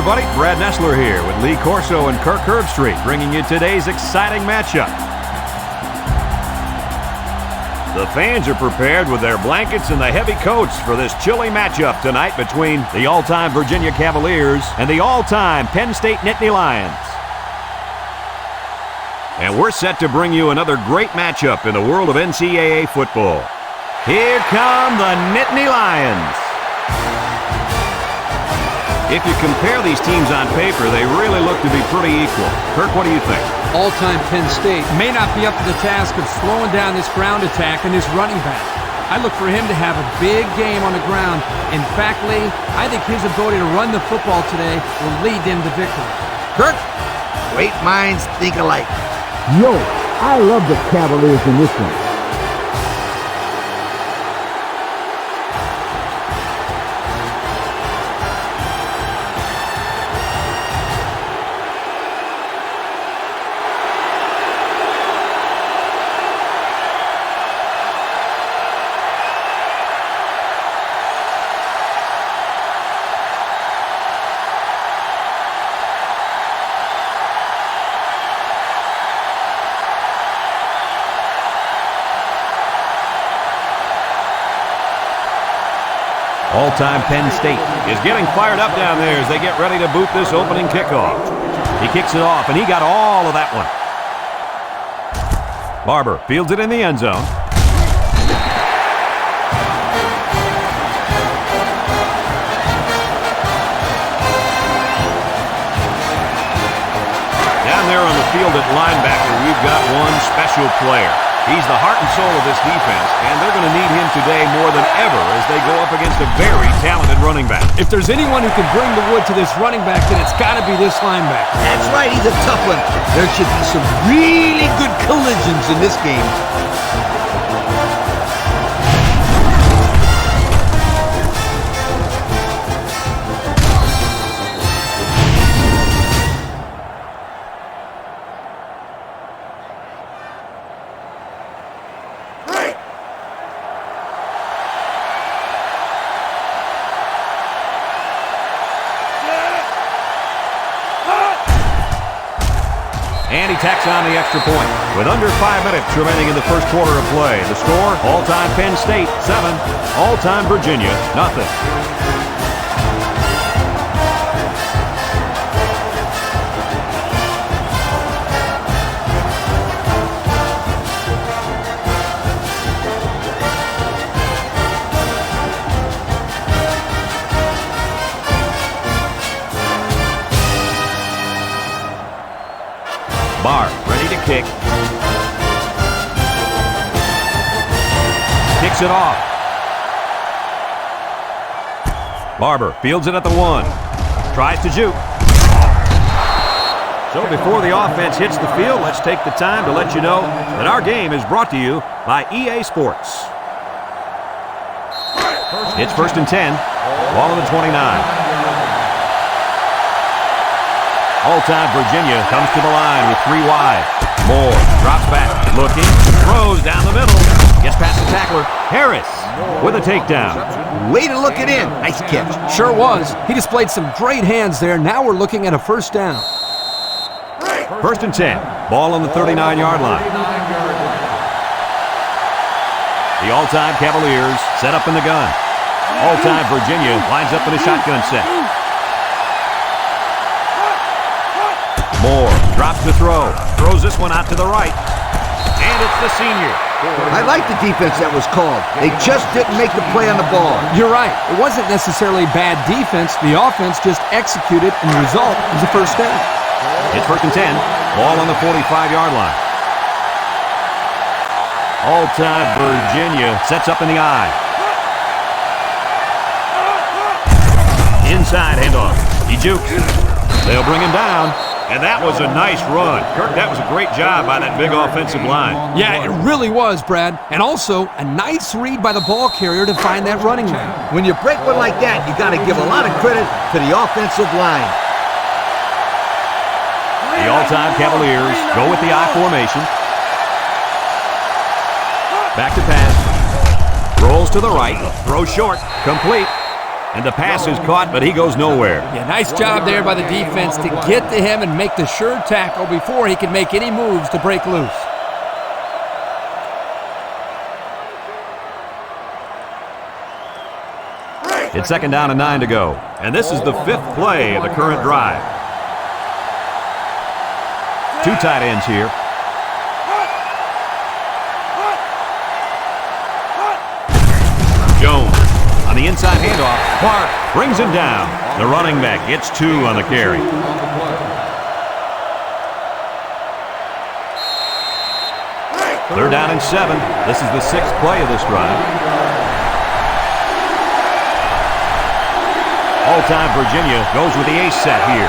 everybody. Brad Nessler here with Lee Corso and Kirk Herbstreit, bringing you today's exciting matchup. The fans are prepared with their blankets and the heavy coats for this chilly matchup tonight between the all-time Virginia Cavaliers and the all-time Penn State Nittany Lions. And we're set to bring you another great matchup in the world of NCAA football. Here come the Nittany Lions. If you compare these teams on paper, they really look to be pretty equal. Kirk, what do you think? All-time Penn State may not be up to the task of slowing down this ground attack and this running back. I look for him to have a big game on the ground. In fact, Lee, I think his ability to run the football today will lead them to victory. Kirk? Great minds think alike. Yo, I love the Cavaliers in this one. All-time Penn State is getting fired up down there as they get ready to boot this opening kickoff. He kicks it off, and he got all of that one. Barber fields it in the end zone. Down there on the field at linebacker, we've got one special player. He's the heart and soul of this defense, and they're going to need him today more than ever as they go up against a very talented running back. If there's anyone who can bring the wood to this running back, then it's got to be this linebacker. That's right, he's a tough one. There should be some really good collisions in this game. And he tacks on the extra point. With under 5 minutes remaining in the first quarter of play, the score, all-time Penn State, 7. All-time Virginia, nothing. Barr, ready to kick. Kicks it off. Barber fields it at the 1. Tries to juke. So before the offense hits the field, let's take the time to let you know that our game is brought to you by EA Sports. It's 1st and 10. Ball on the 29. All-time Virginia comes to the line with 3 wide. Moore drops back, looking, throws down the middle. Gets past the tackler. Harris with a takedown. Way to look it in. Nice catch. Sure was. He displayed some great hands there. Now we're looking at a first down. 1st and 10. Ball on the 39-yard line. The all-time Cavaliers set up in the gun. All-time Virginia lines up in a shotgun set. Moore drops the throw, throws this one out to the right, and it's the senior. I like the defense that was called. They just didn't make the play on the ball. You're right. It wasn't necessarily bad defense. The offense just executed, and the result was a first down. It's 1st and 10. Ball on the 45-yard line. All-time Virginia sets up in the eye. Inside handoff. He jukes. They'll bring him down. And that was a nice run. Kirk, that was a great job by that big offensive line. Yeah, it really was, Brad. And also, a nice read by the ball carrier to find that running man. When you break one like that, you got to give a lot of credit to the offensive line. The all-time Cavaliers go with the I formation. Back to pass. Rolls to the right. Throw short. Complete. And the pass is caught, but he goes nowhere. Yeah, nice job there by the defense to get to him and make the sure tackle before he could make any moves to break loose. It's 2nd down and 9 to go. And this is the 5th play of the current drive. 2 tight ends here. Jones on the inside handoff. Clark brings him down. The running back gets 2 on the carry. Third down and 7. This is the 6th play of this drive. All-time Virginia goes with the ace set here.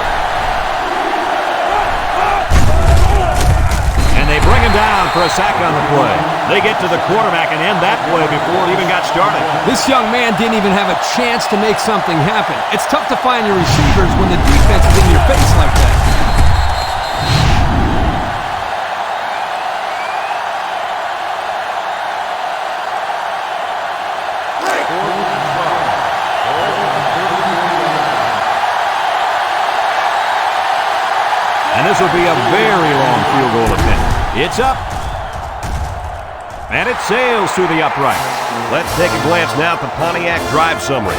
And they bring him down for a sack on the play. They get to the quarterback and end that play before it even got started. This young man didn't even have a chance to make something happen. It's tough to find your receivers when the defense is in your face like that. And this will be a very long field goal attempt. It's up. And it sails through the upright. Let's take a glance now at the Pontiac drive summary.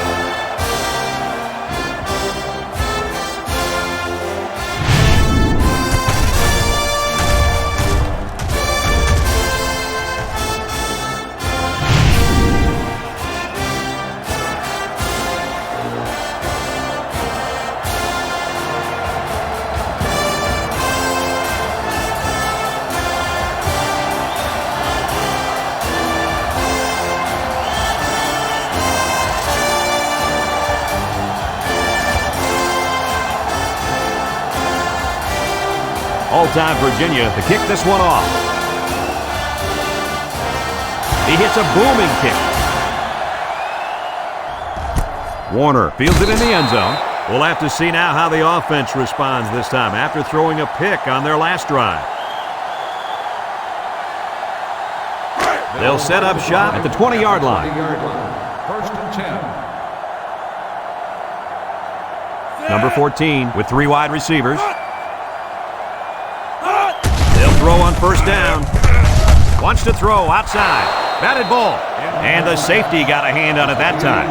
All-time Virginia to kick this one off. He hits a booming kick. Warner fields it in the end zone. We'll have to see now how the offense responds this time after throwing a pick on their last drive. They'll set up shop at the 20-yard line. 1st and 10. Number 14 with 3 wide receivers. Throw on 1st down. Wants to throw outside. Batted ball. And the safety got a hand on it that time.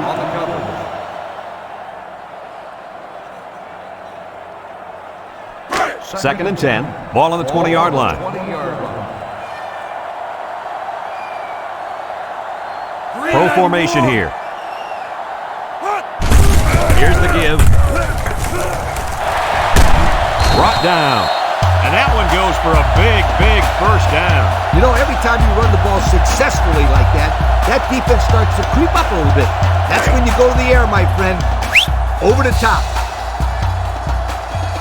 2nd and 10. Ball on the 20-yard line. Pro formation here. Here's the give. Brought down. And that one goes for a big, big 1st down. You know, every time you run the ball successfully like that, that defense starts to creep up a little bit. That's when you go to the air, my friend. Over the top.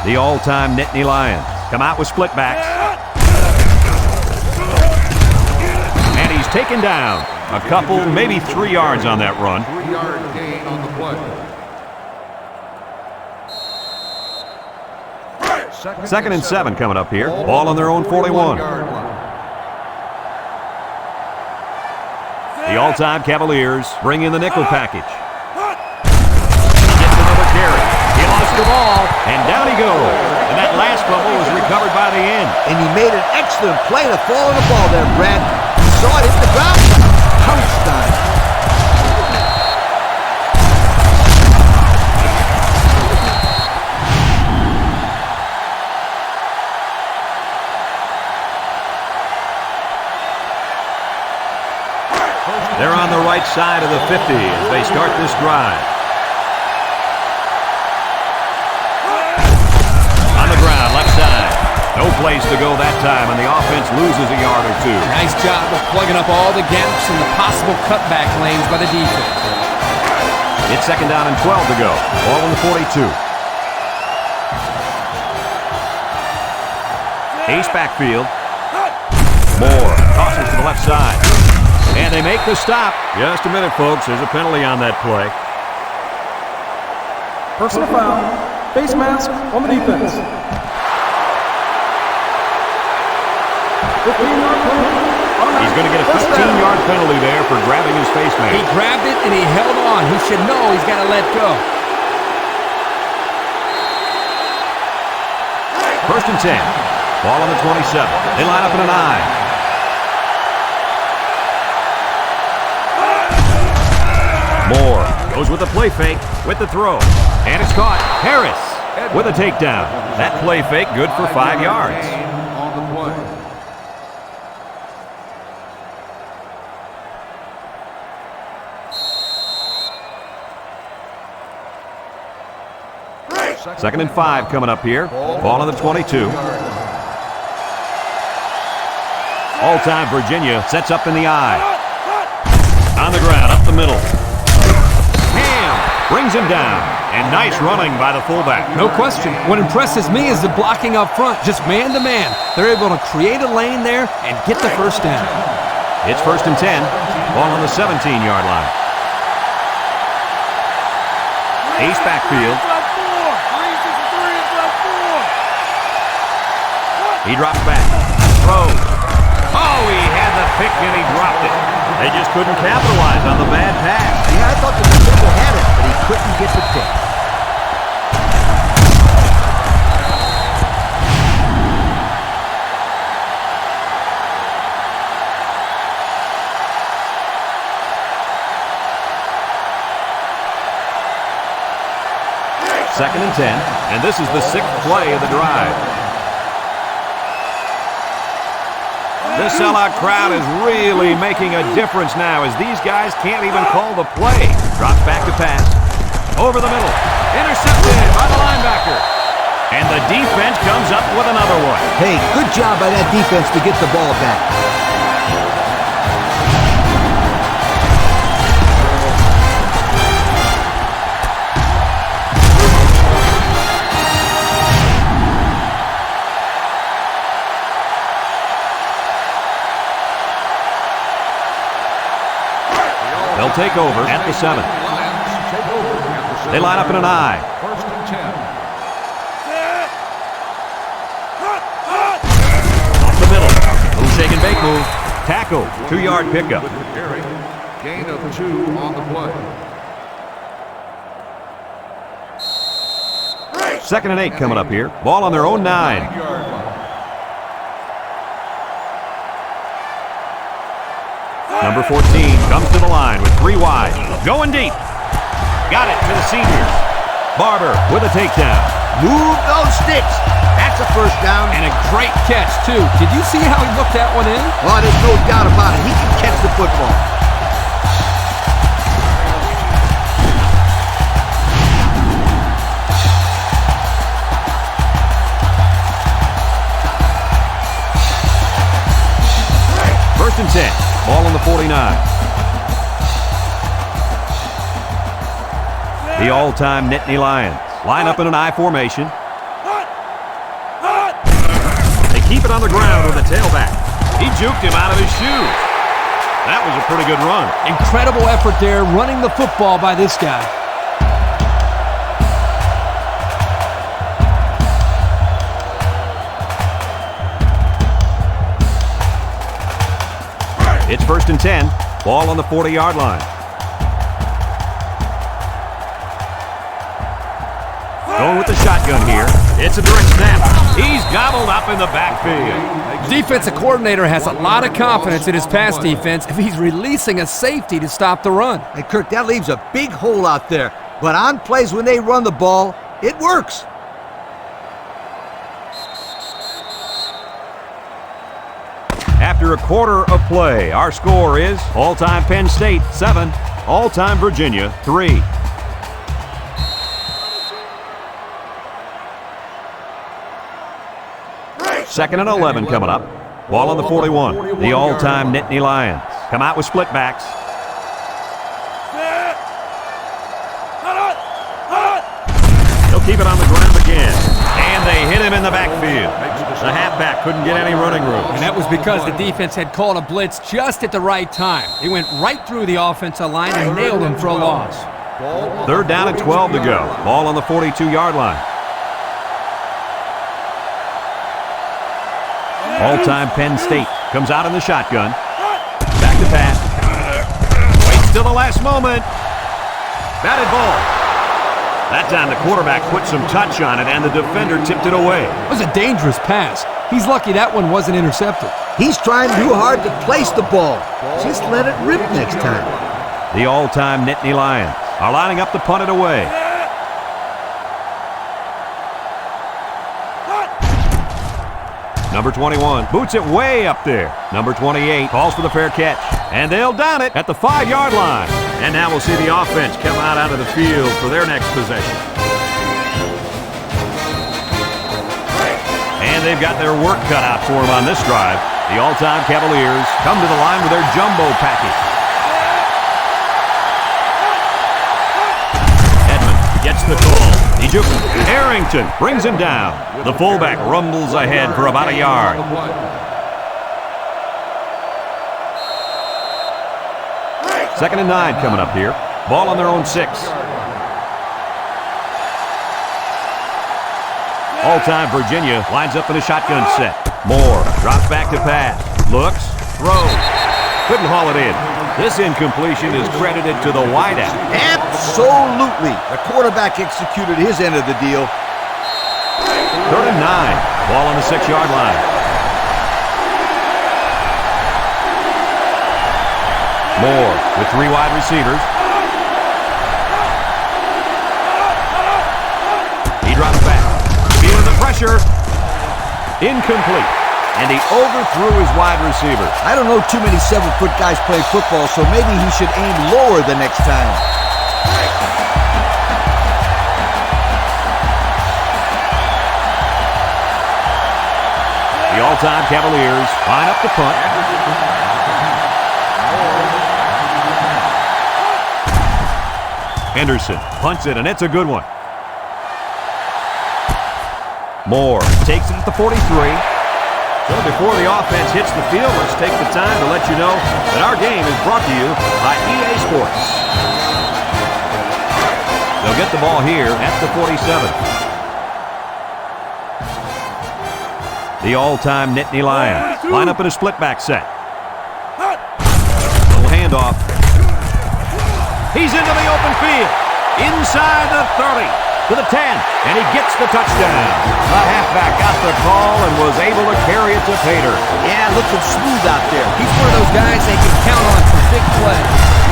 The all-time Nittany Lions come out with split backs. And he's taken down. A couple, maybe 3 yards on that run. 3-yard gain on the play. 2nd and 7 coming up here. Ball on their own 41. The all-time Cavaliers bring in the nickel package. He gets another carry. He lost the ball, and down he goes. And that last fumble was recovered by the end. And he made an excellent play to fall on the ball there, Brad. He saw it hit the ground, pounced on it. They're on the right side of the 50 as they start this drive. On the ground, left side. No place to go that time, and the offense loses a yard or 2. Nice job of plugging up all the gaps and the possible cutback lanes by the defense. It's 2nd down and 12 to go. Ball on the 42. Ace backfield. Moore tosses to the left side. And they make the stop. Just a minute, folks. There's a penalty on that play. Personal foul. Face mask on the defense. 15-yard penalty He's going to get a 15-yard penalty there for grabbing his face mask. He grabbed it and he held on. He should know he's got to let go. First and 10. Ball on the 27. They line up in an I. Moore goes with the play fake with the throw. And it's caught. Harris with a takedown. That play fake good for 5 yards. On the play. Second and 5 coming up here. Ball on the 22. All-time Virginia sets up in the I. On the ground, up the middle. Ham brings him down. And nice running by the fullback. No question. What impresses me is the blocking up front, just man-to-man. They're able to create a lane there and get the first down. It's first and 10. Ball on the 17-yard line. Ace backfield. He drops back. Throws. Oh, he had the pick and he dropped it. They just couldn't capitalize on the bad pass. Yeah, I thought the receiver had it, but he couldn't get the pick. Second and 10, and this is the 6th play of the drive. This sellout crowd is really making a difference now as these guys can't even call the play. Drops back to pass. Over the middle. Intercepted by the linebacker. And the defense comes up with another one. Hey, good job by that defense to get the ball back. They'll take over at the 7. They line up in an I. First and 10. Off the middle. Little shake and bake move. Tackle. 2-yard pickup. Gain of 2 on the play. Second and 8 coming up here. Ball on their own 9. 9-yard line. Number 14 comes to the line with 3 wide. Going deep. Got it to the seniors. Barber with a takedown. Move those sticks. That's a first down. And a great catch, too. Did you see how he looked that one in? Oh, there's no doubt about it. He can catch the football. First and 10. Ball on the 49. The all-time Nittany Lions line up in an I formation. They keep it on the ground with a tailback. He juked him out of his shoes. That was a pretty good run. Incredible effort there running the football by this guy. It's first and 10. Ball on the 40-yard line. Going with the shotgun here. It's a direct snap. He's gobbled up in the backfield. Defensive coordinator has a lot of confidence in his pass defense if he's releasing a safety to stop the run. Hey, Kirk, that leaves a big hole out there. But on plays when they run the ball, it works. After a quarter of play, our score is all-time Penn State 7, all-time Virginia 3. Second and 11 coming up. Ball on the 41. The all-time Nittany Lions come out with split backs. They'll keep it on the ground again. And they hit him in the backfield. The halfback couldn't get any running room. And that was because the defense had called a blitz just at the right time. He went right through the offensive line and nailed him for a loss. Third down and 12 to go. Ball on the 42-yard line. All-time Penn State comes out in the shotgun. pass. Waits till the last moment. Batted ball. That time the quarterback put some touch on it, and the defender tipped it away. It was a dangerous pass. He's lucky that one wasn't intercepted. He's trying too hard to place the ball. Just let it rip next time. The all-time Nittany Lions are lining up to punt it away. Number 21 boots it way up there. Number 28 calls for the fair catch. And they'll down it at the 5-yard line. And now we'll see the offense come out onto the field for their next possession. And they've got their work cut out for them on this drive. The all-time Cavaliers come to the line with their jumbo package. Edmond gets the call. Harrington brings him down. The fullback rumbles ahead for about a yard. Second and 9 coming up here. Ball on their own 6. All-time Virginia lines up in a shotgun set. Moore drops back to pass. Looks, throws. Couldn't haul it in. This incompletion is credited to the wideout. Absolutely. The quarterback executed his end of the deal. Third and 9. Ball on the 6-yard line. Moore with 3 wide receivers. He drops back. Feeling the pressure. Incomplete. And he overthrew his wide receiver. I don't know too many 7-foot guys playing football, so maybe he should aim lower the next time. The all-time Cavaliers line up to punt. Henderson punts it, and it's a good one. Moore takes it at the 43. So before the offense hits the field, let's take the time to let you know that our game is brought to you by EA Sports. They'll get the ball here at the 47. The all-time Nittany Lions line up in a split-back set. Little handoff. He's into the open field. Inside the 30. To the 10, and he gets the touchdown. The halfback got the call and was able to carry it to Pater. Yeah, looking smooth out there. He's one of those guys they can count on for big plays.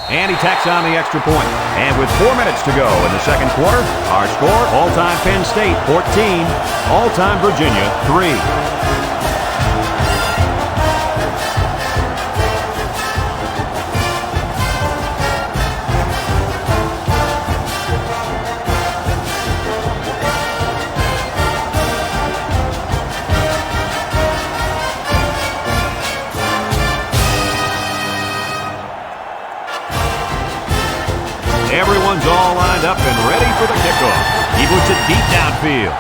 And he tacks on the extra point. And with 4 minutes to go in the second quarter, our score, all-time Penn State 14, all-time Virginia 3. Everyone's all lined up and ready for the kickoff. He puts it deep downfield.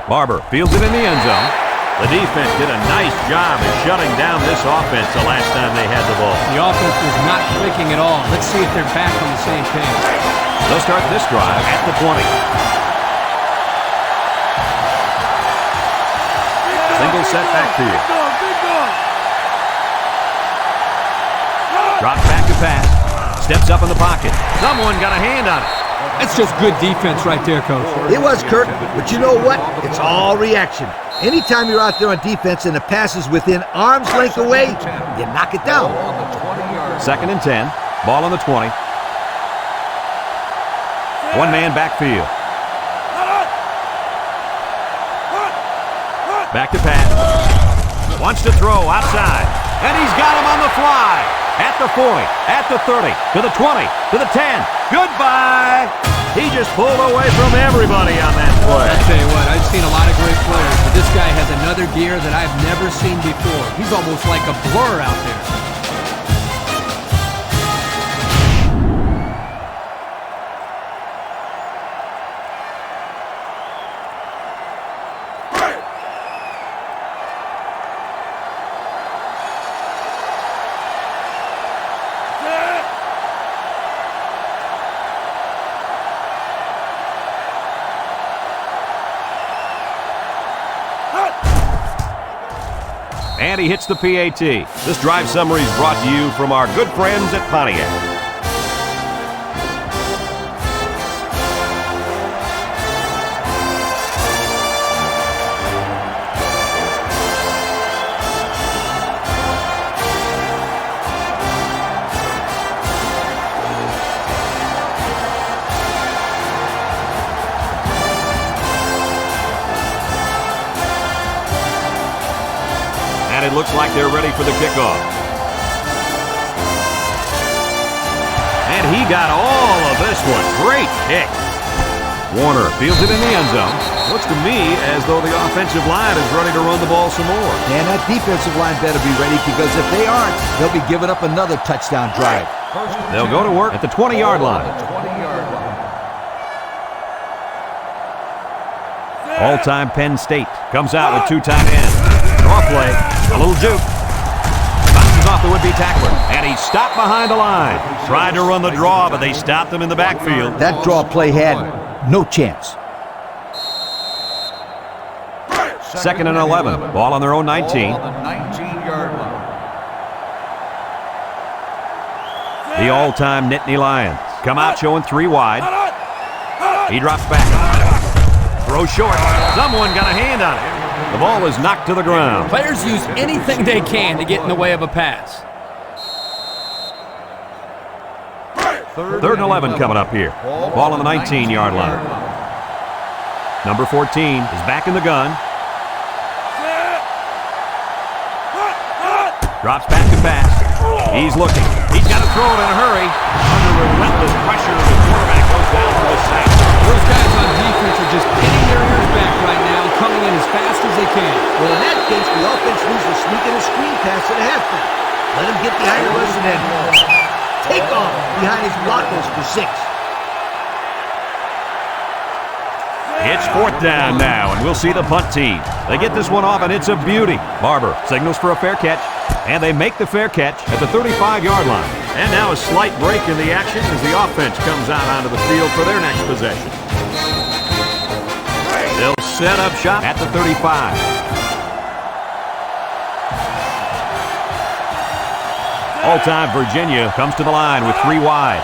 Barber fields it in the end zone. The defense did a nice job of shutting down this offense the last time they had the ball. The offense was not clicking at all. Let's see if they're back on the same page. They'll start this drive at the 20. Single set backfield. Drops back to pass. Steps up in the pocket. Someone got a hand on it. That's just good defense right there, Coach. It was, Kirk, but you know what? It's all reaction. Anytime you're out there on defense and the pass is within arm's length away, you knock it down. Second and 10. Ball on the 20. One-man backfield. Back to pass. Wants to throw outside. And he's got him on the fly. At the 40, at the 30, to the 20, to the 10. Goodbye! He just pulled away from everybody on that play. I tell you what, I've seen a lot of great players, but this guy has another gear that I've never seen before. He's almost like a blur out there. and he hits the PAT. This drive summary is brought to you from our good friends at Pontiac. And it looks like they're ready for the kickoff. And he got all of this one. Great kick. Warner fields it in the end zone. Looks to me as though the offensive line is ready to run the ball some more. And that defensive line better be ready, because if they aren't, they'll be giving up another touchdown drive. They'll go to work at the 20-yard line. All-time Penn State comes out with two tight ends. Draw play, a little juke. Bounces off the would-be tackler, and he's stopped behind the line. Tried to run the draw, but they stopped him in the backfield. That draw play had no chance. 2nd and 11. Ball on their own 19. Ball on the 19-yard line. The all-time Nittany Lions come out showing 3 wide. He drops back. Throw short. Someone got a hand on it. The ball is knocked to the ground. Players use anything they can to get in the way of a pass. 3rd and 11 coming up here. Ball on the 19-yard line. Number 14 is back in the gun. Drops back to pass. He's looking. He's got to throw it in a hurry. Under relentless pressure, the quarterback goes down for the sack. Those guys on defense are just getting their ears back right now and coming in as fast as they can. Well, in that case, the offense needs to sneak in a screen pass at halfback. Let him get behind the rush and then take off behind his blockers for 6. It's 4th down now, and we'll see the punt team. They get this one off, and it's a beauty. Barber signals for a fair catch, and they make the fair catch at the 35-yard line. And now a slight break in the action as the offense comes out onto the field for their next possession. They'll set up shop at the 35. All-time Virginia comes to the line with 3 wide.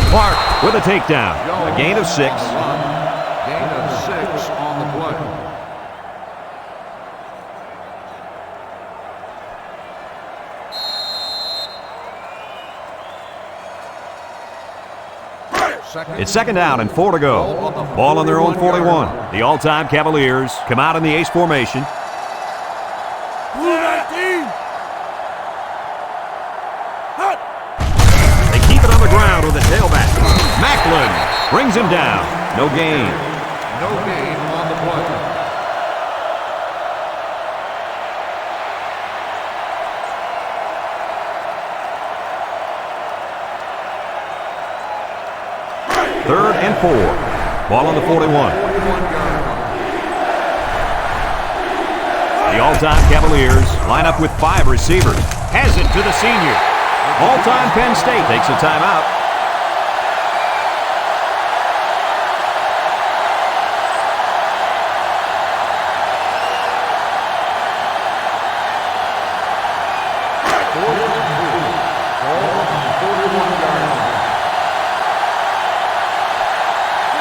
Clark with a takedown. A gain of 6. Gain of 6 on the play. It's 2nd down and 4 to go. Ball on their own 41. The all-time Cavaliers come out in the ace formation. They keep it on the ground with a tailback. Macklin brings him down. No gain. No gain on the play. Third and 4. Ball on the 41. The all-time Cavaliers line up with 5 receivers. Has it to the senior. All-time Penn State takes a timeout.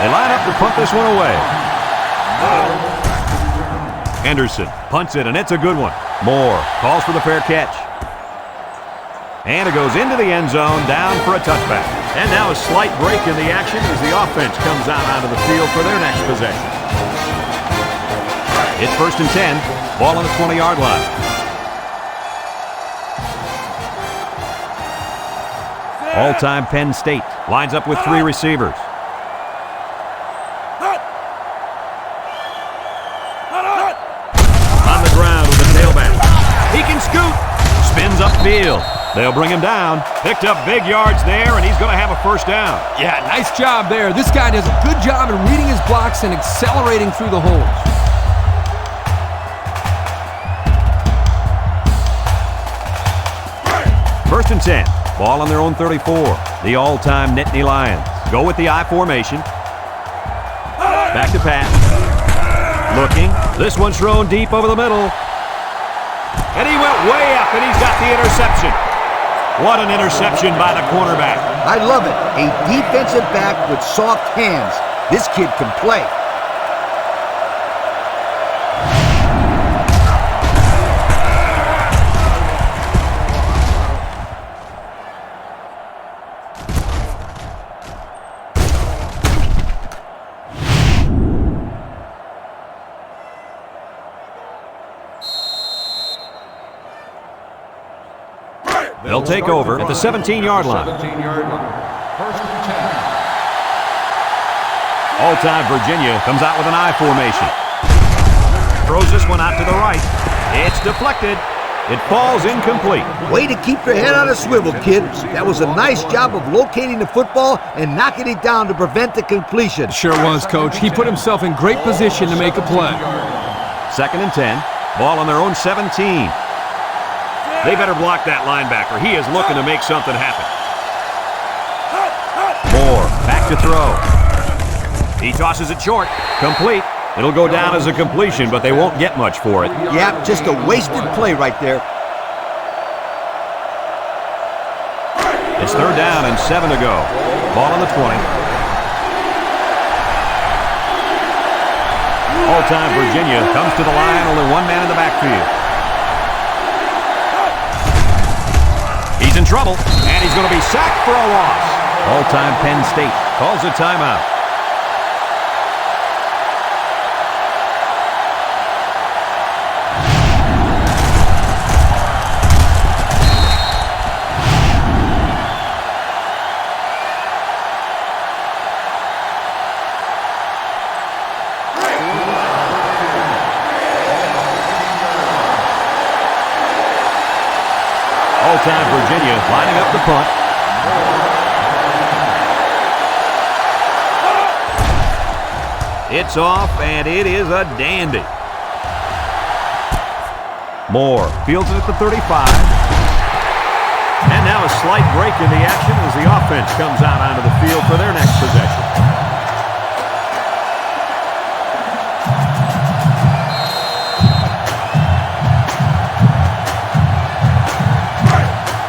They line up to punt this one away. Henderson punts it, and it's a good one. Moore calls for the fair catch. And it goes into the end zone, down for a touchback. And now a slight break in the action as the offense comes out onto the field for their next possession. It's 1st and 10. Ball on the 20-yard line. All-time Penn State lines up with 3 receivers. Upfield. They'll bring him down. Picked up big yards there, and he's going to have a 1st down. Yeah, nice job there. This guy does a good job in reading his blocks and accelerating through the holes. 1st and 10. Ball on their own 34. The all-time Nittany Lions go with the I formation. Back to pass. Looking. This one's thrown deep over the middle. And he went way up, and he's got the interception. What an interception by the cornerback. I love it. A defensive back with soft hands. This kid can play. They'll take over at the 17-yard line. 17-yard line. First and 10. All-time Virginia comes out with an I formation. Throws this one out to the right. It's deflected. It falls incomplete. Way to keep your head on a swivel, kid. That was a nice job of locating the football and knocking it down to prevent the completion. Sure was, Coach. He put himself in great position to make a play. 2nd and 10. Ball on their own 17. They better block that linebacker. He is looking to make something happen. Moore, back to throw. He tosses it short. Complete. It'll go down as a completion, but they won't get much for it. Yeah, just a wasted play right there. It's 3rd down and 7 to go. Ball on the 20. All-time Virginia comes to the line. Only one man in the backfield. He's in trouble, and he's going to be sacked for a loss. All-time Penn State calls a timeout. All-time Virginia lining up the punt. It's off, and it is a dandy. Moore fields it at the 35. And now a slight break in the action as the offense comes out onto the field for their next possession.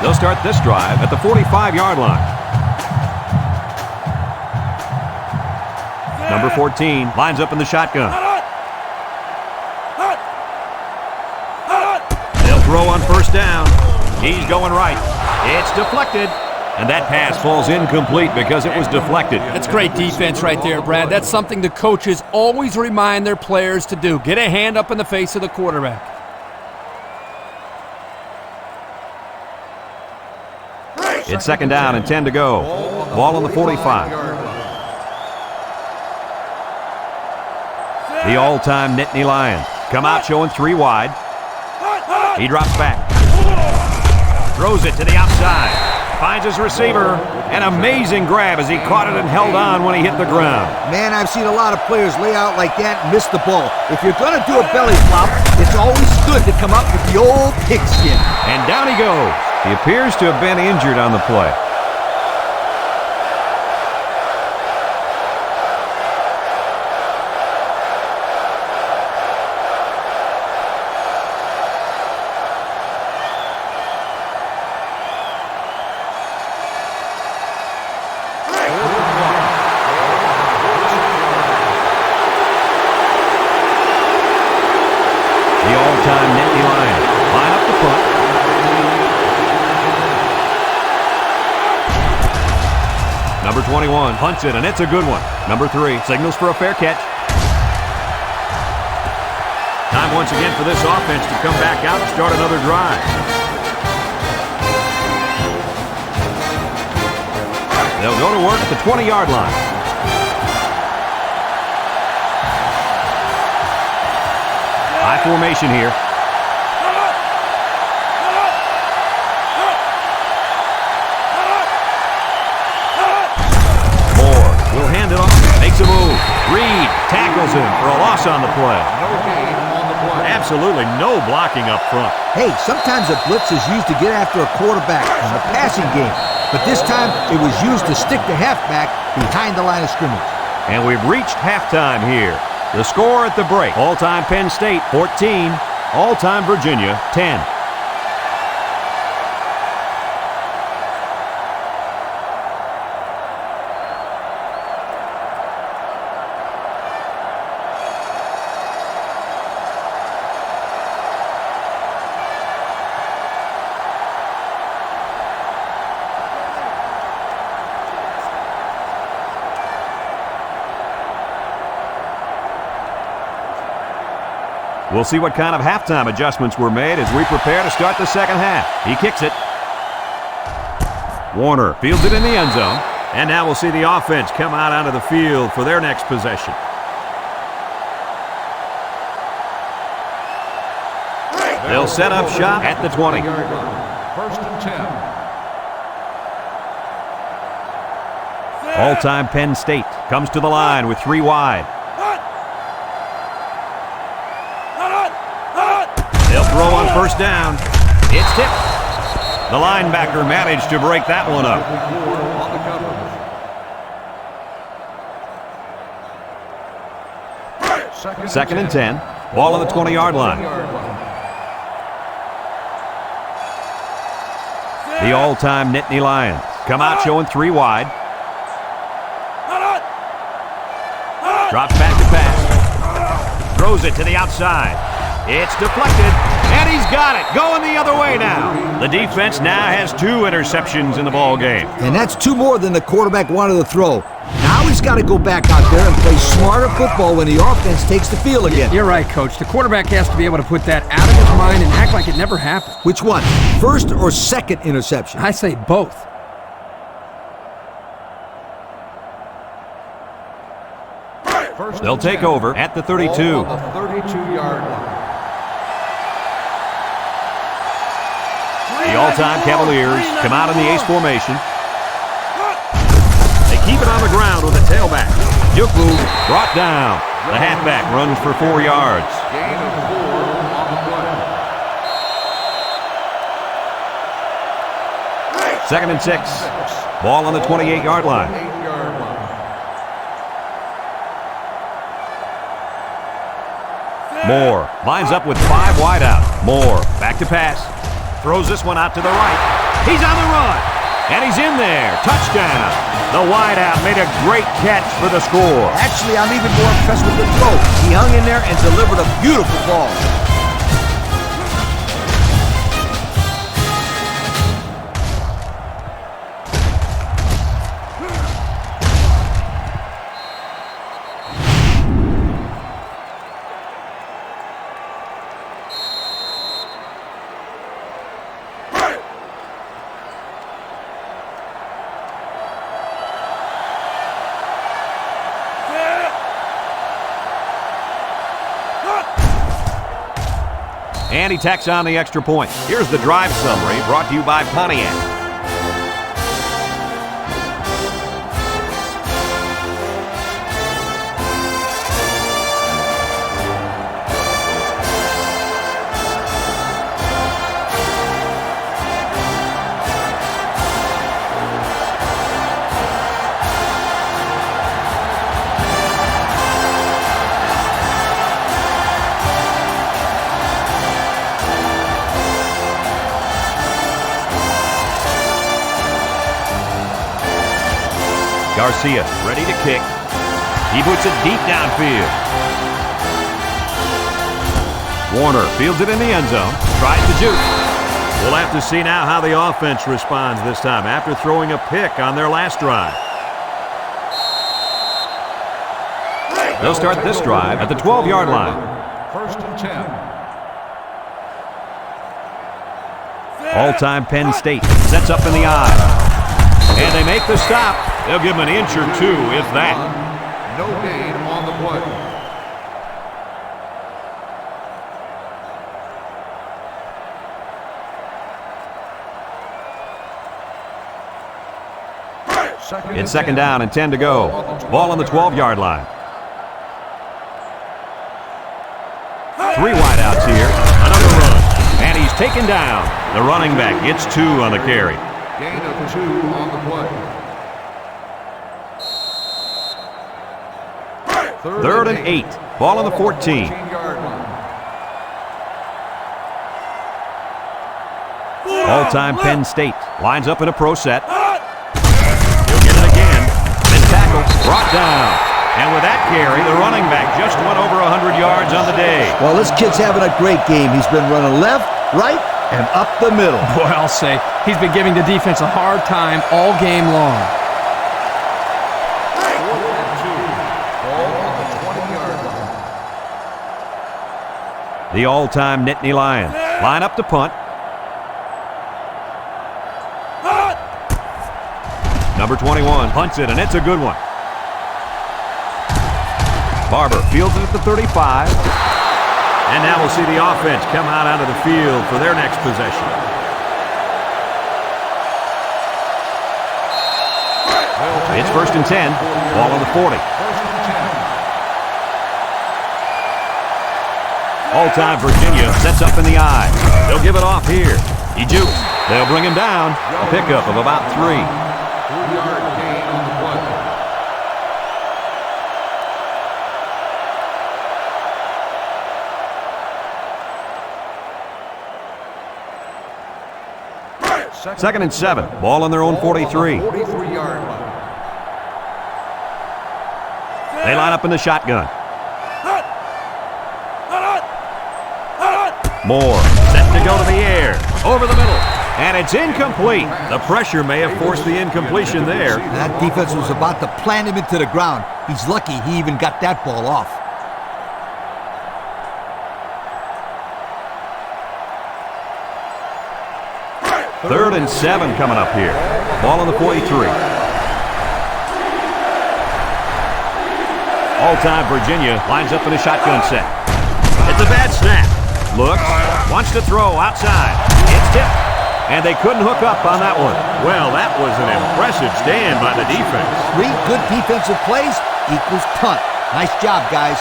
They'll start this drive at the 45-yard line. Number 14 lines up in the shotgun. They'll throw on 1st down. He's going right. It's deflected. And that pass falls incomplete because it was deflected. That's great defense right there, Brad. That's something the coaches always remind their players to do. Get a hand up in the face of the quarterback. It's 2nd down and 10 to go. Ball on the 45. The all-time Nittany Lions come out showing 3 wide. He drops back. Throws it to the outside. Finds his receiver. An amazing grab as he caught it and held on when he hit the ground. Man, I've seen a lot of players lay out like that and miss the ball. If you're going to do a belly flop, it's always good to come up with the old pigskin. And down he goes. He appears to have been injured on the play. The all-time Nittany Lions line up the punt. Number 21 punts it, and it's a good one. Number 3 signals for a fair catch. Time once again for this offense to come back out and start another drive. They'll go to work at the 20-yard line. High formation here. Will hand it off. Makes a move. Reed tackles him for a loss on the play. No gain on the play. Absolutely no blocking up front. Hey, sometimes a blitz is used to get after a quarterback in the passing game. But this time, it was used to stick the halfback behind the line of scrimmage. And we've reached halftime here. The score at the break. All-time Penn State, 14. All-time Virginia, 10. We'll see what kind of halftime adjustments were made as we prepare to start the second half. He kicks it. Warner fields it in the end zone. And now we'll see the offense come out onto the field for their next possession. They'll set up shop at the 20. First and 10. All-time Penn State comes to the line with 3 wide. They'll throw on first down. It's tipped. The linebacker managed to break that one up. Second and 10. Ball on the 20-yard line. The all-time Nittany Lions come out showing 3 wide. Drops back to pass. Throws it to the outside. It's deflected, and he's got it. Going the other way now. The defense now has 2 interceptions in the ball game. And that's 2 more than the quarterback wanted to throw. Now he's got to go back out there and play smarter football when the offense takes the field again. You're right, Coach. The quarterback has to be able to put that out of his mind and act like it never happened. Which one? First or second interception? I say both. They'll take over at the 32. On the 32-yard line. The all-time Cavaliers come out in the ace formation. They keep it on the ground with a tailback. Yuku brought down. The halfback runs for 4 yards. Gain of 4 on the play. Second and 6. Ball on the 28-yard line. 8-yard line. Moore lines up with 5 wide out. Moore back to pass. Throws this one out to the right. He's on the run. And he's in there. Touchdown. The wideout made a great catch for the score. Actually, I'm even more impressed with the throw. He hung in there and delivered a beautiful ball. And he tacks on the extra point. Here's the drive summary brought to you by Pontiac. Garcia ready to kick. He boots it deep downfield. Warner fields it in the end zone. Tries to juke. We'll have to see now how the offense responds this time after throwing a pick on their last drive. They'll start this drive at the 12-yard line. First and 10. All-time Penn State sets up in the eye. And they make the stop. They'll give him an inch or 2, if that. No gain on the play. It's second down and 10 to go. Ball on the 12-yard line. 3 wideouts here. Another run. And he's taken down. The running back gets 2 on the carry. Gain of 2 on the play. Third and 8. Ball on the 14. 14-yard line. All-time Penn State lines up in a pro set. He'll get it again. Then tackle, brought down. And with that carry, the running back just went over 100 yards on the day. Well, this kid's having a great game. He's been running left, right, and up the middle. Boy, I'll say, he's been giving the defense a hard time all game long. The all-time Nittany Lions line up to punt. Number 21 punts it, and it's a good one. Barber fields it at the 35. And now we'll see the offense come out onto the field for their next possession. It's 1st and 10. Ball on the 40. All-time Virginia sets up in the eye. They'll give it off here. He jukes. They'll bring him down. A pickup of about 3. 3-yard gain on the play. Second and 7. Ball on their own 43. 43-yard line. They line up in the shotgun. Moore set to go to the air. Over the middle. And it's incomplete. The pressure may have forced the incompletion there. That defense was about to plant him into the ground. He's lucky he even got that ball off. Third and 7 coming up here. Ball on the 43. All-time Virginia lines up in a shotgun set. It's a bad snap. Looks, wants to throw outside. It's tipped. And they couldn't hook up on that one. Well, that was an impressive stand by the defense. 3 good defensive plays equals punt. Nice job, guys.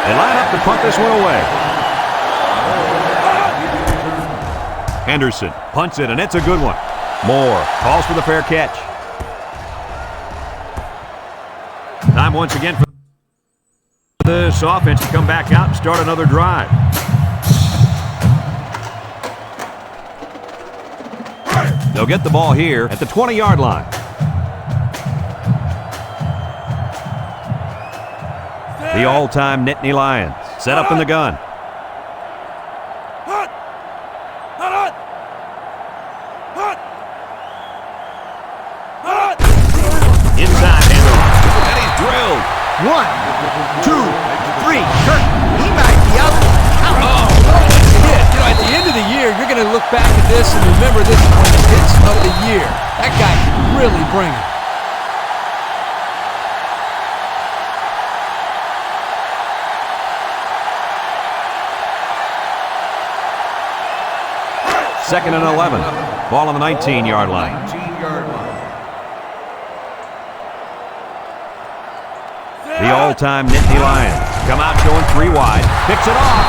They line up to punt this one away. Henderson punts it, and it's a good one. Moore calls for the fair catch. Time once again for this offense to come back out and start another drive. They'll get the ball here at the 20-yard line. The all-time Nittany Lions set up in the gun. Inside handoff, and he's drilled. 1, 2, 3. Kirk, he might be out. Oh, what a hit. You know, at the end of the year, you're going to look back at this and remember this as one of the hits of the year. That guy can really bring it. Second and 11. Ball on the 19-yard line. 19-yard line. The all-time Nittany Lions come out showing 3 wide. Picks it off.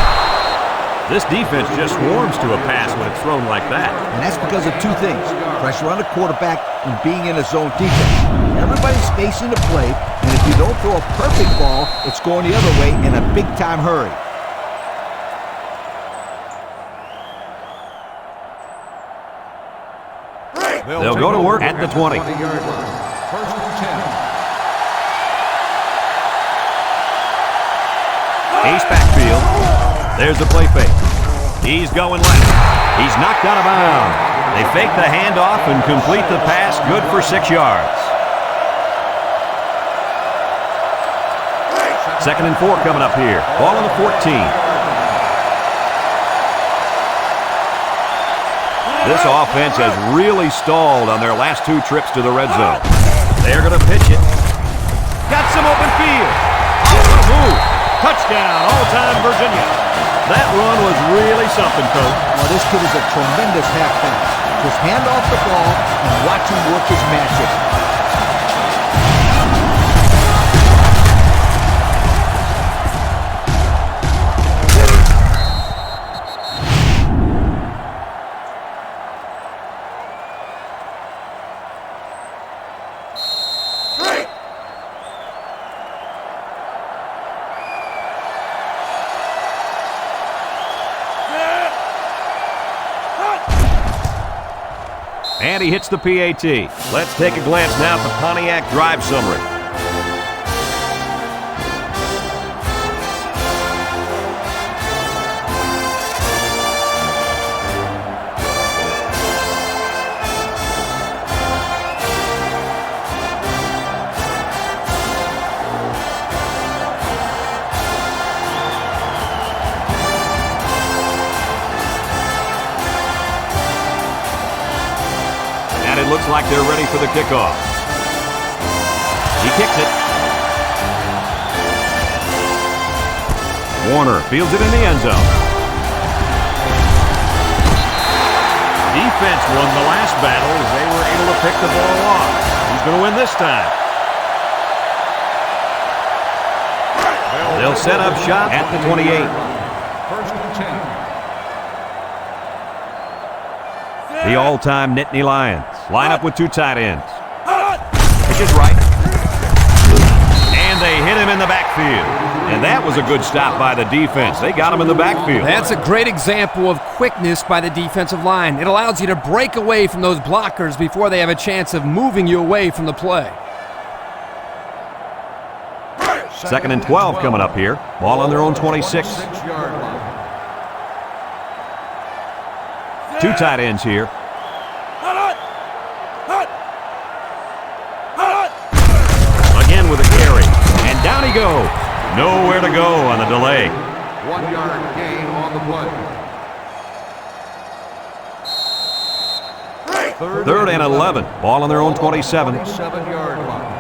This defense just swarms to a pass when it's thrown like that. And that's because of 2 things. Pressure on the quarterback and being in a zone defense. Everybody's facing the play, and if you don't throw a perfect ball, it's going the other way in a big-time hurry. They'll go to work at the 20. 20-yard line. 1st and 10. Ace backfield. There's the play fake. He's going left. He's knocked out of bounds. They fake the handoff and complete the pass. Good for 6 yards. Second and 4 coming up here. Ball on the 14. This offense has really stalled on their last 2 trips to the red zone. They're going to pitch it. Got some open field. Off the move. Touchdown, all-time Virginia. That run was really something, Coach. Well, this kid is a tremendous halfback. Just hand off the ball and watch him work his magic. And he hits the PAT. Let's take a glance now at the Pontiac drive summary. Looks like they're ready for the kickoff. He kicks it. Warner fields it in the end zone. Defense won the last battle as they were able to pick the ball off. Who's going to win this time? They'll set up shop at the 28. First and 10. The all-time Nittany Lions line up with two tight ends. Pitch is right. And they hit him in the backfield. And that was a good stop by the defense. They got him in the backfield. That's a great example of quickness by the defensive line. It allows you to break away from those blockers before they have a chance of moving you away from the play. 2nd and 12 coming up here. Ball on their own 26. 6-yard line. Two tight ends here. Again with a carry. And down he goes. Nowhere to go on the delay. 1-yard gain on the play. 3rd and 11. Ball on their own 27. 7-yard line.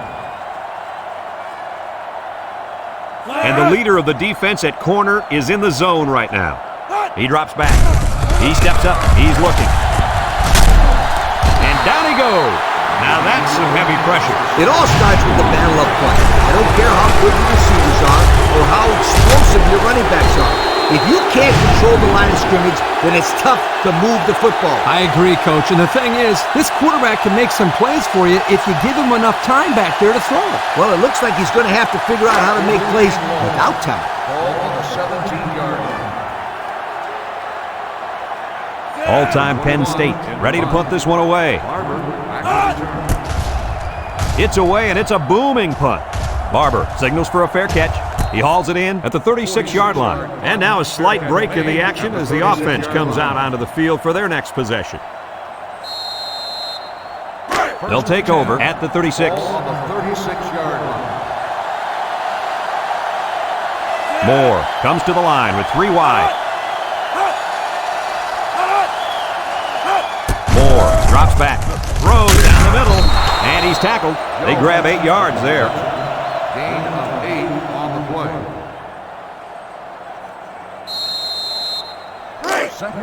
And the leader of the defense at corner is in the zone right now. He drops back. He steps up. He's looking. And down he goes. Now that's some heavy pressure. It all starts with the battle up front. I don't care how good the receivers are or how explosive your running backs are. If you can't control the line of scrimmage, then it's tough to move the football. I agree, Coach. And the thing is, this quarterback can make some plays for you if you give him enough time back there to throw it. Well, it looks like he's going to have to figure out how to make plays without time. Ball on the 17-yard line. All-time Penn State ready to punt this one away. It's away, and it's a booming punt. Barber signals for a fair catch. He hauls it in at the 36-yard line. And now a slight break in the action as the offense comes out onto the field for their next possession. They'll take over at the 36. Ball on the 36-yard line. Moore comes to the line with 3 wide. Moore drops back, throws down the middle, and he's tackled. They grab 8 yards there. Gain of 8 on the play.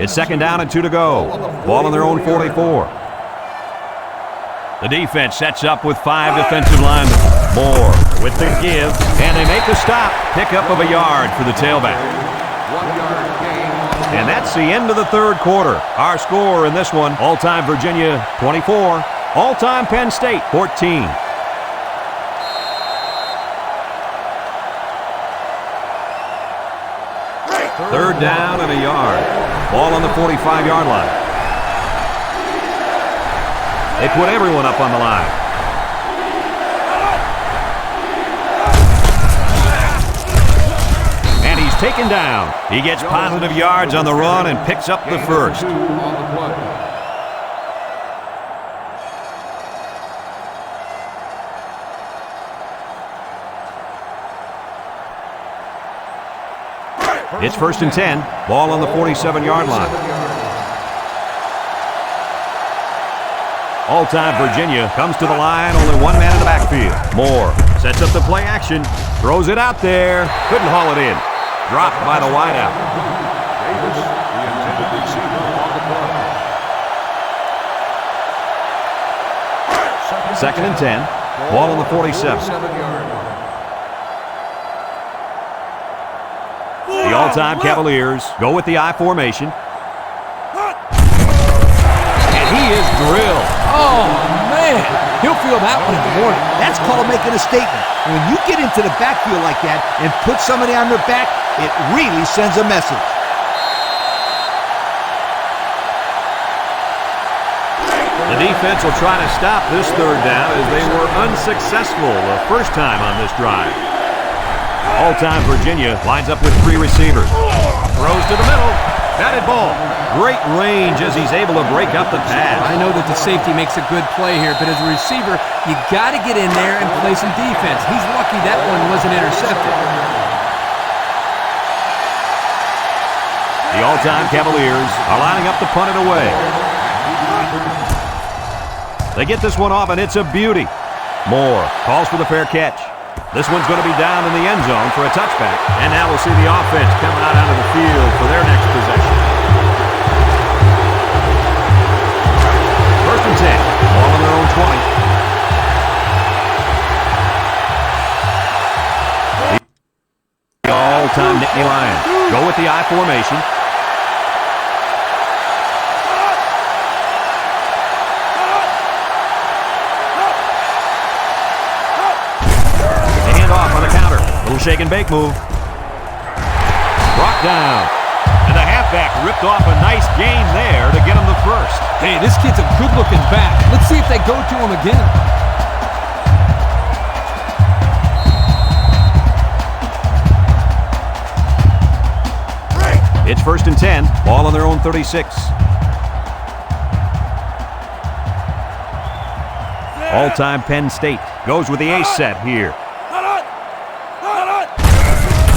It's 2nd down and 2 to go. Ball on their own 44. The defense sets up with 5 defensive linemen. Moore with the give, and they make the stop. Pickup of a yard for the tailback. 1-yard gain. And that's the end of the 3rd quarter. Our score in this one, all-time Virginia 24, all-time Penn State 14. Third down and a yard. Ball on the 45-yard line. They put everyone up on the line. And he's taken down. He gets positive yards on the run and picks up the first. 2 on the play. It's 1st and 10. Ball on the 47-yard line. All-time Virginia comes to the line. Only one man in the backfield. Moore sets up the play action. Throws it out there. Couldn't haul it in. Dropped by the wideout. Davis, the intended receiver on the play. 2nd and 10. Ball on the 47. 47-yard line. The all-time Cavaliers go with the I formation. And he is drilled. Oh, man. He'll feel that one in the morning. That's called making a statement. When you get into the backfield like that and put somebody on their back, it really sends a message. The defense will try to stop this third down as they were unsuccessful the first time on this drive. All-time Virginia lines up with 3 receivers. Throws to the middle. Batted ball. Great range as he's able to break up the pass. I know that the safety makes a good play here, but as a receiver, you got to get in there and play some defense. He's lucky that one wasn't intercepted. The all-time Cavaliers are lining up to punt it away. They get this one off, and it's a beauty. Moore calls for the fair catch. This one's going to be down in the end zone for a touchback. And now we'll see the offense coming out onto the field for their next possession. First and 10. Ball on their own 20. The all-time Nittany Lions go with the I formation. Little shake and bake move. Brought down. And the halfback ripped off a nice gain there to get him the first. Hey, this kid's a good-looking back. Let's see if they go to him again. It's first and 10. Ball on their own 36. All-time Penn State goes with the ace set here.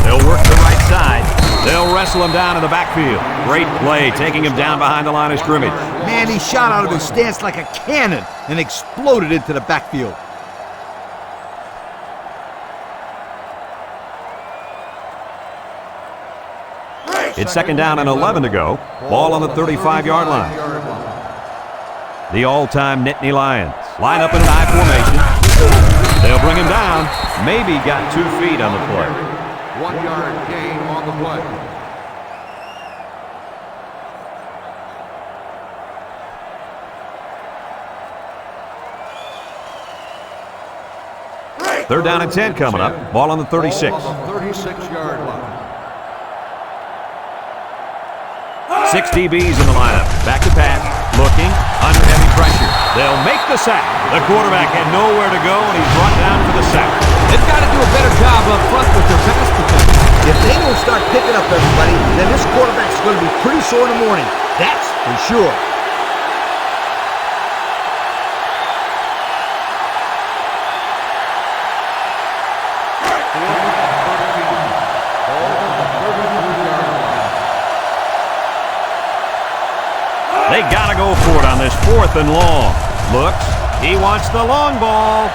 They'll work the right side. They'll wrestle him down in the backfield. Great play, taking him down behind the line of scrimmage. Man, he shot out of his stance like a cannon and exploded into the backfield. It's second down and 11 to go. Ball on the 35-yard line. The all-time Nittany Lions line up in an I formation. They'll bring him down. Maybe got 2 feet on the play. 1-yard gain on the play. Third down and 10 coming up. Ball on the 36. 36-yard line. 6 DBs in the lineup. Back to pass. Looking. Under heavy pressure. They'll make the sack. The quarterback had nowhere to go, and he's brought down for the sack. They've got to do a better job up front with their pass protection. If they don't start picking up everybody, then this quarterback's going to be pretty sore in the morning. That's for sure. They got to go for it on this 4th and long. Looks. He wants the long ball.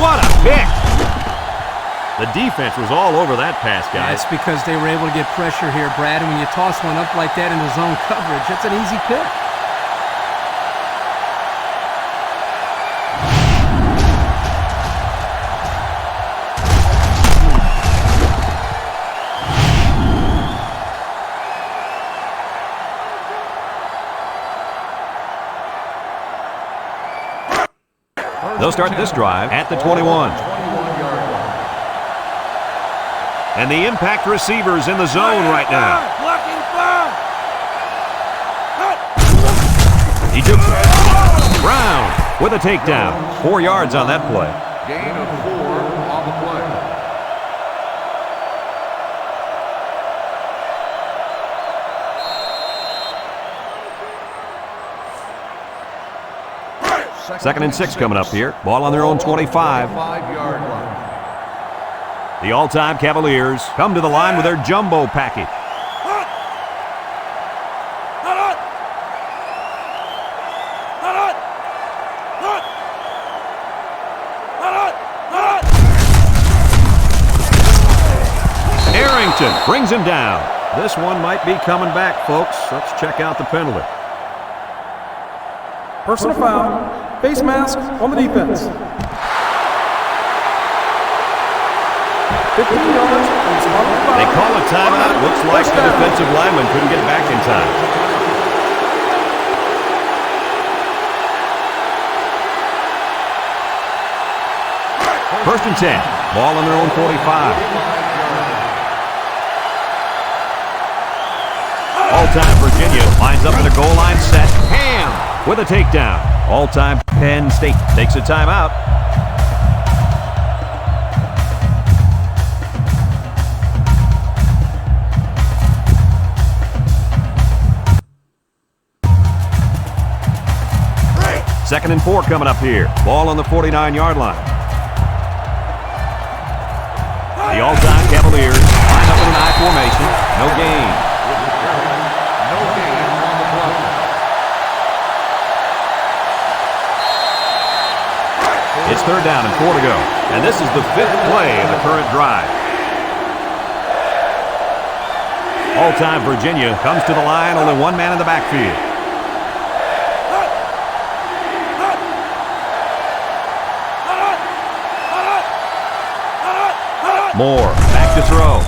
What a pick. The defense was all over that pass, guys. That's because they were able to get pressure here, Brad, and when you toss one up like that into zone coverage, that's an easy pick. They'll start this drive at the 21. And the impact receivers in the zone right now. He took it. Brown with a takedown. 4 yards on that play. Gain of 4 on the play. Second and 6 coming up here. Ball on their own 25. 5-yard line. The all-time Cavaliers come to the line with their jumbo package. Arrington brings him down. This one might be coming back, folks. Let's check out the penalty. Personal foul. Face mask on the defense. 15 yards. They call a timeout. Looks like the defensive lineman couldn't get back in time. First and 10. Ball on their own 45. All-time Virginia lines up in a goal line set. Ham with a takedown. All-time Penn State takes a timeout. Second and 4 coming up here. Ball on the 49-yard line. The all-time Cavaliers line up in an I formation. No gain. No gain on the play. It's third down and 4 to go. And this is the 5th play of the current drive. All-time Virginia comes to the line. Only one man in the backfield. Moore, back to throw.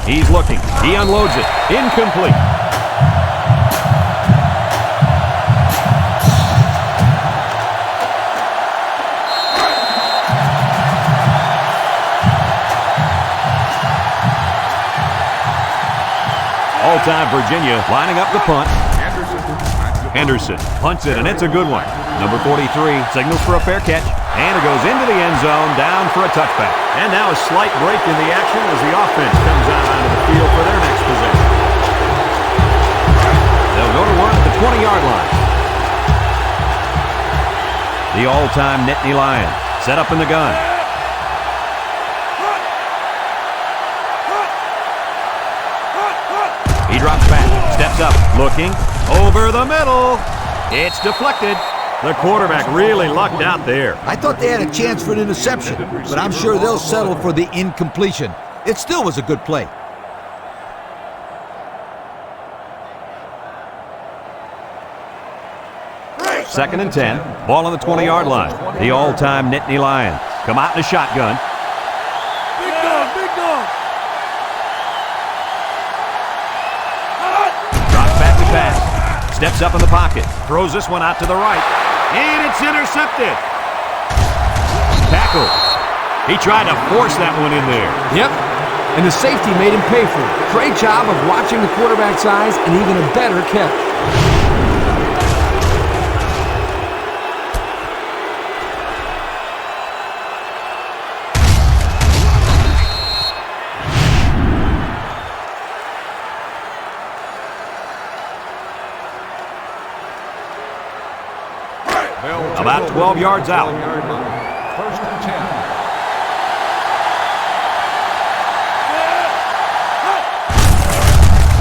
He's looking. He unloads it. Incomplete. All-time Virginia lining up the punt. Henderson punts it, and it's a good one. Number 43 signals for a fair catch, and it goes into the end zone, down for a touchback. And now a slight break in the action as the offense comes out onto the field for their next possession. They'll go to work at the 20-yard line. The all-time Nittany Lions set up in the gun. He drops back, steps up, looking, over the middle. It's deflected. The quarterback really lucked out there. I thought they had a chance for an interception, but I'm sure they'll settle for the incompletion. It still was a good play. Second and 10. Ball on the 20-yard line. The all-time Nittany Lions come out in a shotgun. Big dog, big dog. Drops back to pass. Steps up in the pocket. Throws this one out to the right. And it's intercepted. Tackle. He tried to force that one in there. Yep, and the safety made him pay for it. Great job of watching the quarterback's eyes and even a better catch. About 12 yards out. First and 10.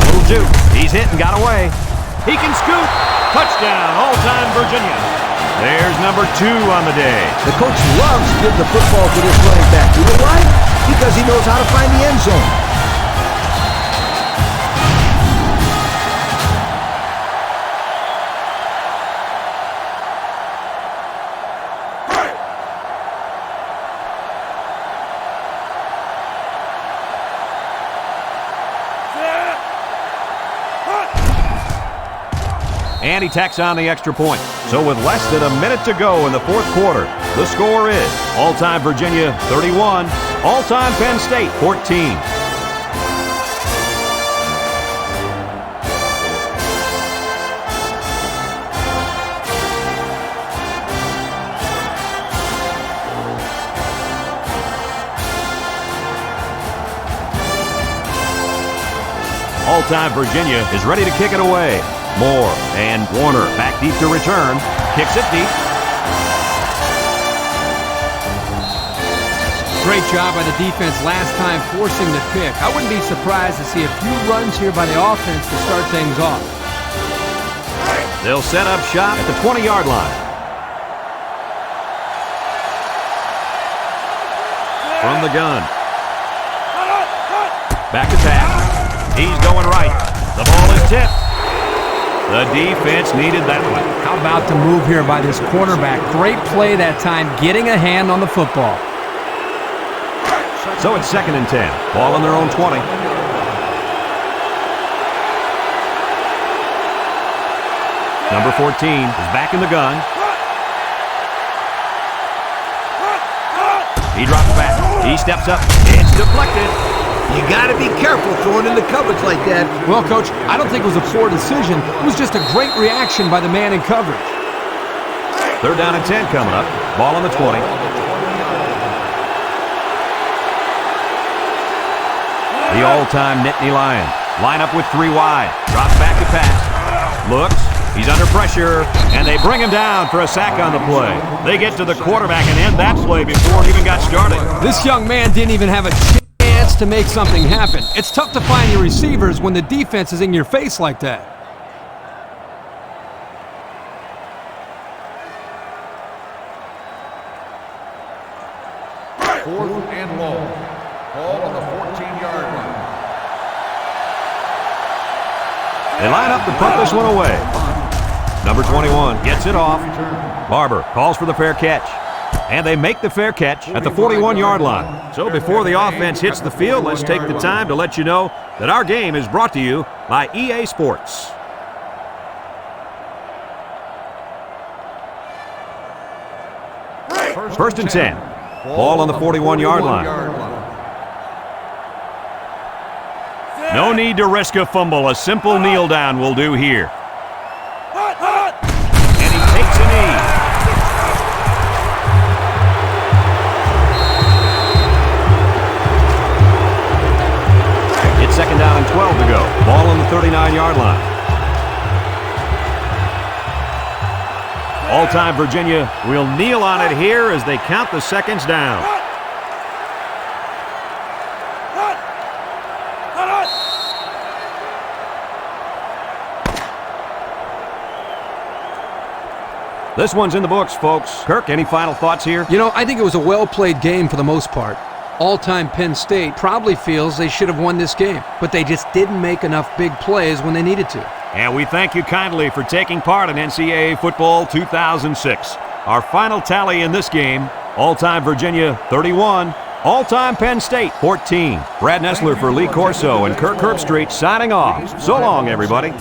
Little juke. He's hit and got away. He can scoop. Touchdown, all-time Virginia. There's number 2 on the day. The coach loves to give the football to this running back. You know why? Because he knows how to find the end zone. And he tacks on the extra point. So with less than a minute to go in the fourth quarter, the score is all-time Virginia 31, all-time Penn State 14. All-time Virginia is ready to kick it away. Moore and Warner back deep to return. Kicks it deep. Great job by the defense last time forcing the pick. I wouldn't be surprised to see a few runs here by the offense to start things off. They'll set up shop at the 20-yard line. From the gun. Back to pass. He's going right. The ball is tipped. The defense needed that one. How about the move here by this cornerback? Great play that time, getting a hand on the football. So it's second and 10. Ball on their own 20. Number 14 is back in the gun. He drops back. He steps up. It's deflected. You got to be careful throwing in the coverage like that. Well, Coach, I don't think it was a poor decision. It was just a great reaction by the man in coverage. Third down and 10 coming up. Ball on the 20. The all-time Nittany Lions line up with 3 wide. Drops back to pass. Looks. He's under pressure, and they bring him down for a sack on the play. They get to the quarterback and end that play before it even got started. This young man didn't even have a chance to make something happen. It's tough to find your receivers when the defense is in your face like that. Fourth and long. Ball on the 14-yard line. They line up to punt this one away. Number 21 gets it off. Barber calls for the fair catch. And they make the fair catch at the 41-yard line. So before the offense hits the field, let's take the time to let you know that our game is brought to you by EA Sports. First and 10. Ball on the 41-yard line. No need to risk a fumble. A simple kneel down will do here. And he takes a knee. It's second down and 12 to go. Ball on the 39-yard line. All-time Virginia will kneel on it here as they count the seconds down. This one's in the books, folks. Kirk, any final thoughts here? You know, I think it was a well-played game for the most part. All-time Penn State probably feels they should have won this game, but they just didn't make enough big plays when they needed to. And we thank you kindly for taking part in NCAA Football 2006. Our final tally in this game, all-time Virginia 31, all-time Penn State 14. Brad Nessler for Lee Corso and Kirk Herbstreit signing off. So long, everybody.